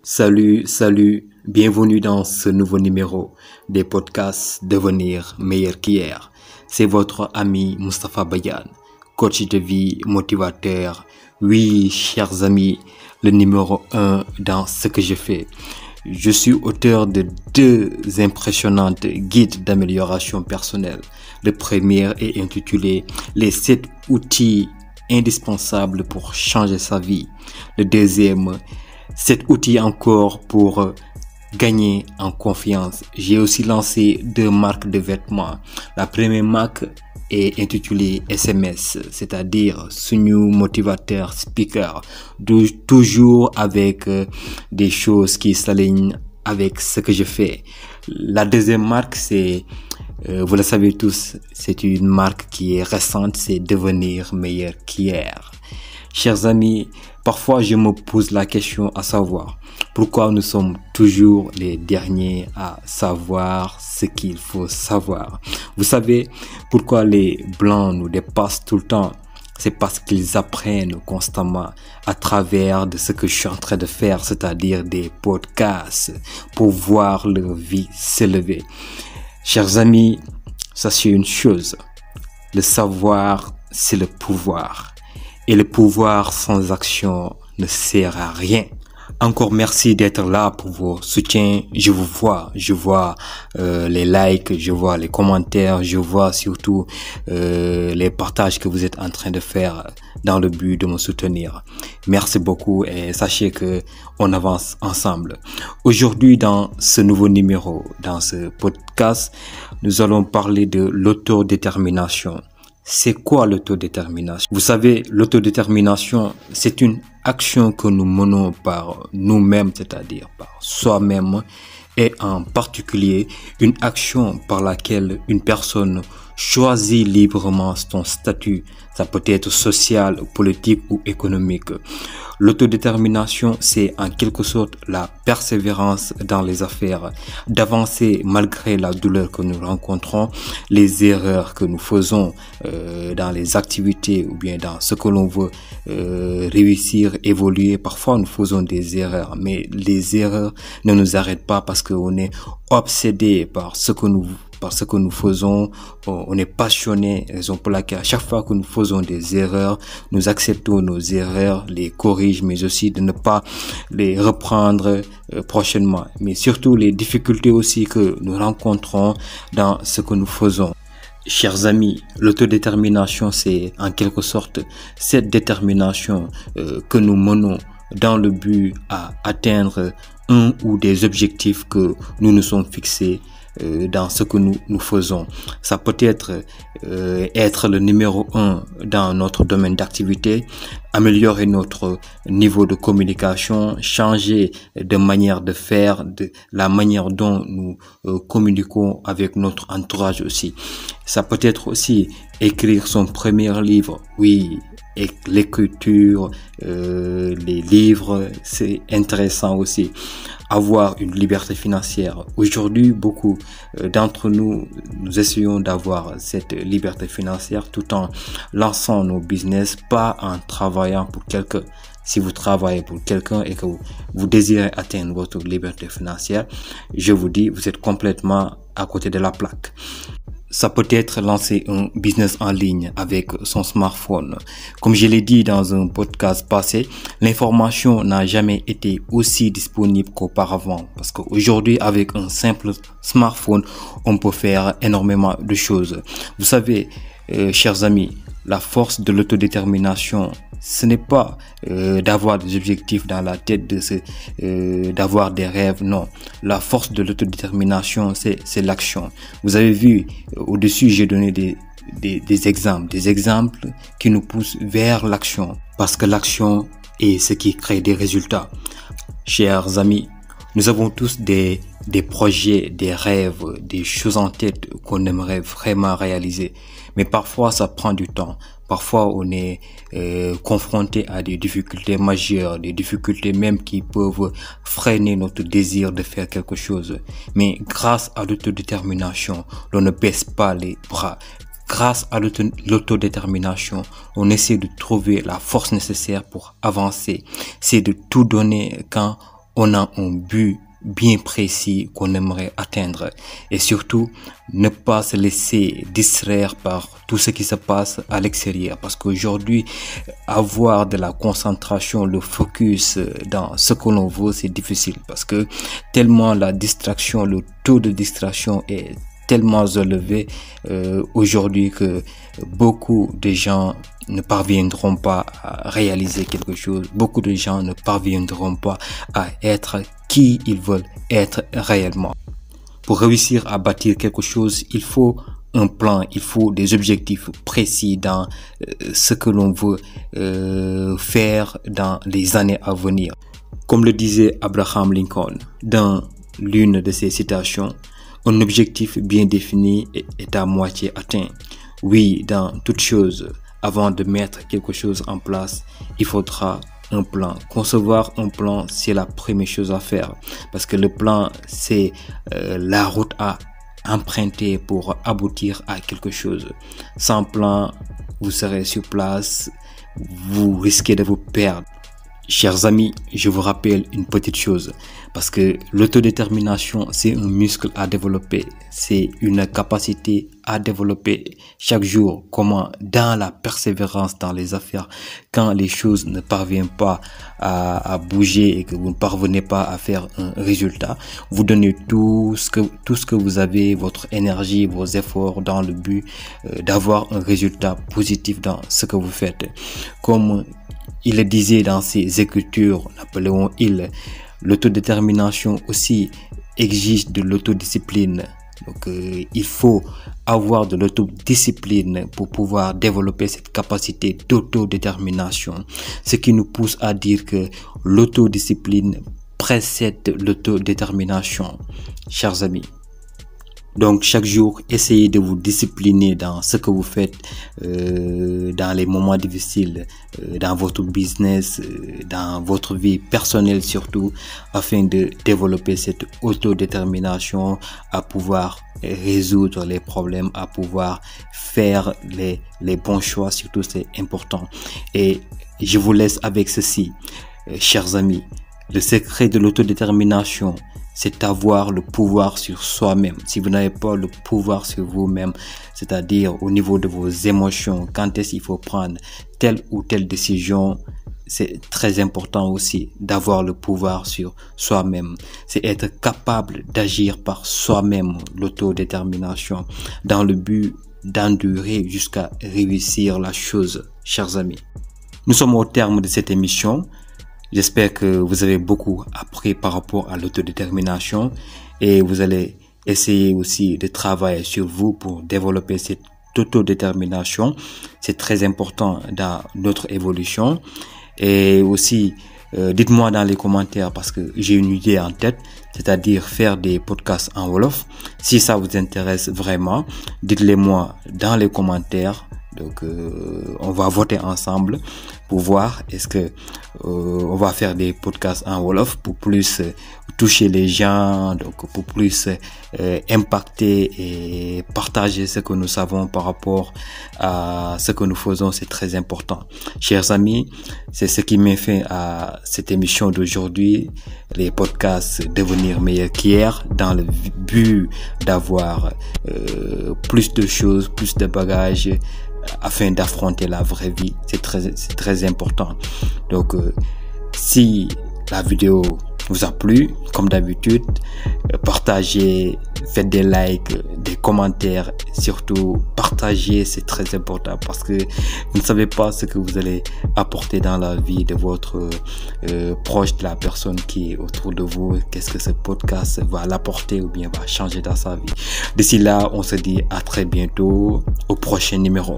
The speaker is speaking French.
Salut, bienvenue dans ce nouveau numéro des podcasts Devenir meilleur qu'hier. C'est votre ami Moustapha Bayane, coach de vie, motivateur. Oui, chers amis, le numéro 1 dans ce que je fais. Je suis auteur de 2 impressionnantes guides d'amélioration personnelle. Le premier est intitulé Les 7 outils indispensables pour changer sa vie. Le deuxième, 7 outils encore pour gagner en confiance. J'ai aussi lancé 2 marques de vêtements. La première marque est intitulée SMS, c'est-à-dire Sunyu Motivateur Speaker, toujours avec des choses qui s'alignent avec ce que je fais. La deuxième marque, c'est, vous le savez tous, c'est une marque qui est récente, c'est Devenir meilleur qu'hier. Chers amis, parfois je me pose la question à savoir pourquoi nous sommes toujours les derniers à savoir ce qu'il faut savoir. Vous savez pourquoi les Blancs nous dépassent tout le temps? C'est parce qu'ils apprennent constamment à travers de ce que je suis en train de faire, c'est-à-dire des podcasts, pour voir leur vie s'élever. Chers amis, sachez une chose, le savoir, c'est le pouvoir. Et le pouvoir sans action ne sert à rien. Encore merci d'être là pour vos soutiens. Je vous vois, les likes, je vois les commentaires, je vois surtout les partages que vous êtes en train de faire dans le but de me soutenir. Merci beaucoup et sachez que on avance ensemble. Aujourd'hui, dans ce nouveau numéro, dans ce podcast, nous allons parler de l'autodétermination. C'est quoi l'autodétermination? Vous savez, l'autodétermination, c'est une action que nous menons par nous-mêmes, c'est-à-dire par soi-même, et en particulier une action par laquelle une personne choisit librement son statut. Ça peut être social, politique ou économique. L'autodétermination, c'est en quelque sorte la persévérance dans les affaires, d'avancer malgré la douleur que nous rencontrons, les erreurs que nous faisons dans les activités ou bien dans ce que l'on veut réussir, évoluer. Parfois, nous faisons des erreurs, mais les erreurs ne nous arrêtent pas parce qu'on est obsédé par ce que nous faisons, on est passionné, raison pour laquelle à chaque fois que nous faisons des erreurs, nous acceptons nos erreurs, les corriger, mais aussi de ne pas les reprendre prochainement. Mais surtout les difficultés aussi que nous rencontrons dans ce que nous faisons. Chers amis, l'autodétermination, c'est en quelque sorte cette détermination que nous menons dans le but à atteindre un ou des objectifs que nous nous sommes fixés dans ce que nous faisons. Ça peut être le numéro 1 dans notre domaine d'activité, améliorer notre niveau de communication, changer de manière de faire, de la manière dont nous communiquons avec notre entourage aussi. Ça peut être aussi écrire son premier livre. Oui, et l'écriture, les livres, c'est intéressant aussi. Avoir une liberté financière. Aujourd'hui, beaucoup d'entre nous essayons d'avoir cette liberté financière tout en lançant nos business, pas en travaillant pour quelqu'un. Si vous travaillez pour quelqu'un et que vous désirez atteindre votre liberté financière, je vous dis, vous êtes complètement à côté de la plaque. Ça peut être lancer un business en ligne avec son smartphone. Comme je l'ai dit dans un podcast passé, l'information n'a jamais été aussi disponible qu'auparavant. Parce qu'aujourd'hui, avec un simple smartphone, on peut faire énormément de choses. Vous savez, chers amis, la force de l'autodétermination, ce n'est pas d'avoir des objectifs dans la tête, d'avoir des rêves, non. La force de l'autodétermination, c'est l'action. Vous avez vu, au-dessus, j'ai donné des exemples qui nous poussent vers l'action. Parce que l'action est ce qui crée des résultats. Chers amis, nous avons tous des projets, des rêves, des choses en tête qu'on aimerait vraiment réaliser. Mais parfois, ça prend du temps. Parfois, on est confronté à des difficultés majeures, des difficultés même qui peuvent freiner notre désir de faire quelque chose. Mais grâce à l'autodétermination, on ne baisse pas les bras. Grâce à l'autodétermination, on essaie de trouver la force nécessaire pour avancer. C'est de tout donner quand on a un but bien précis qu'on aimerait atteindre, et surtout ne pas se laisser distraire par tout ce qui se passe à l'extérieur, parce qu'aujourd'hui avoir de la concentration, le focus dans ce que l'on veut, c'est difficile, parce que tellement la distraction, le taux de distraction est tellement élevé aujourd'hui que beaucoup de gens ne parviendront pas à réaliser quelque chose. Beaucoup de gens ne parviendront pas à être qui ils veulent être réellement. Pour réussir à bâtir quelque chose, il faut un plan, il faut des objectifs précis dans ce que l'on veut faire dans les années à venir. Comme le disait Abraham Lincoln dans l'une de ses citations, un objectif bien défini est à moitié atteint. Oui, dans toute chose, avant de mettre quelque chose en place, il faudra un plan. Concevoir un plan, c'est la première chose à faire, parce que le plan, c'est la route à emprunter pour aboutir à quelque chose. Sans plan, vous serez sur place, vous risquez de vous perdre. Chers amis, je vous rappelle une petite chose, parce que l'autodétermination, c'est un muscle à développer, c'est une capacité à développer chaque jour. Comment? Dans la persévérance dans les affaires, quand les choses ne parviennent pas à bouger et que vous ne parvenez pas à faire un résultat, vous donnez tout ce que vous avez, votre énergie, vos efforts dans le but d'avoir un résultat positif dans ce que vous faites. Comme il le disait dans ses écritures, Napoléon Hill, l'autodétermination aussi exige de l'autodiscipline. Donc, il faut avoir de l'autodiscipline pour pouvoir développer cette capacité d'autodétermination. Ce qui nous pousse à dire que l'autodiscipline précède l'autodétermination, chers amis. Donc, chaque jour, essayez de vous discipliner dans ce que vous faites, dans les moments difficiles, dans votre business, dans votre vie personnelle surtout, afin de développer cette autodétermination à pouvoir résoudre les problèmes, à pouvoir faire les bons choix, surtout c'est important. Et je vous laisse avec ceci, chers amis. Le secret de l'autodétermination, c'est avoir le pouvoir sur soi-même. Si vous n'avez pas le pouvoir sur vous-même, c'est-à-dire au niveau de vos émotions, quand est-ce qu'il faut prendre telle ou telle décision, c'est très important aussi d'avoir le pouvoir sur soi-même. C'est être capable d'agir par soi-même, l'autodétermination, dans le but d'endurer jusqu'à réussir la chose, chers amis. Nous sommes au terme de cette émission. J'espère que vous avez beaucoup appris par rapport à l'autodétermination et vous allez essayer aussi de travailler sur vous pour développer cette autodétermination. C'est très important dans notre évolution. Et aussi, dites-moi dans les commentaires, parce que j'ai une idée en tête, c'est-à-dire faire des podcasts en Wolof. Si ça vous intéresse vraiment, dites-le moi dans les commentaires. Donc, on va voter ensemble pour voir est-ce que on va faire des podcasts en Wolof pour plus toucher les gens, donc pour plus impacter et partager ce que nous savons par rapport à ce que nous faisons. C'est très important. Chers amis, c'est ce qui met fin à cette émission d'aujourd'hui, les podcasts Devenir meilleur qu'hier, dans le but d'avoir plus de choses, plus de bagages, afin d'affronter la vraie vie. C'est très important. Donc, si la vidéo vous a plu, comme d'habitude, partagez, faites des likes, des commentaires, surtout partagez, c'est très important parce que vous ne savez pas ce que vous allez apporter dans la vie de votre proche, de la personne qui est autour de vous. Qu'est-ce que ce podcast va l'apporter ou bien va changer dans sa vie. D'ici là, on se dit à très bientôt au prochain numéro.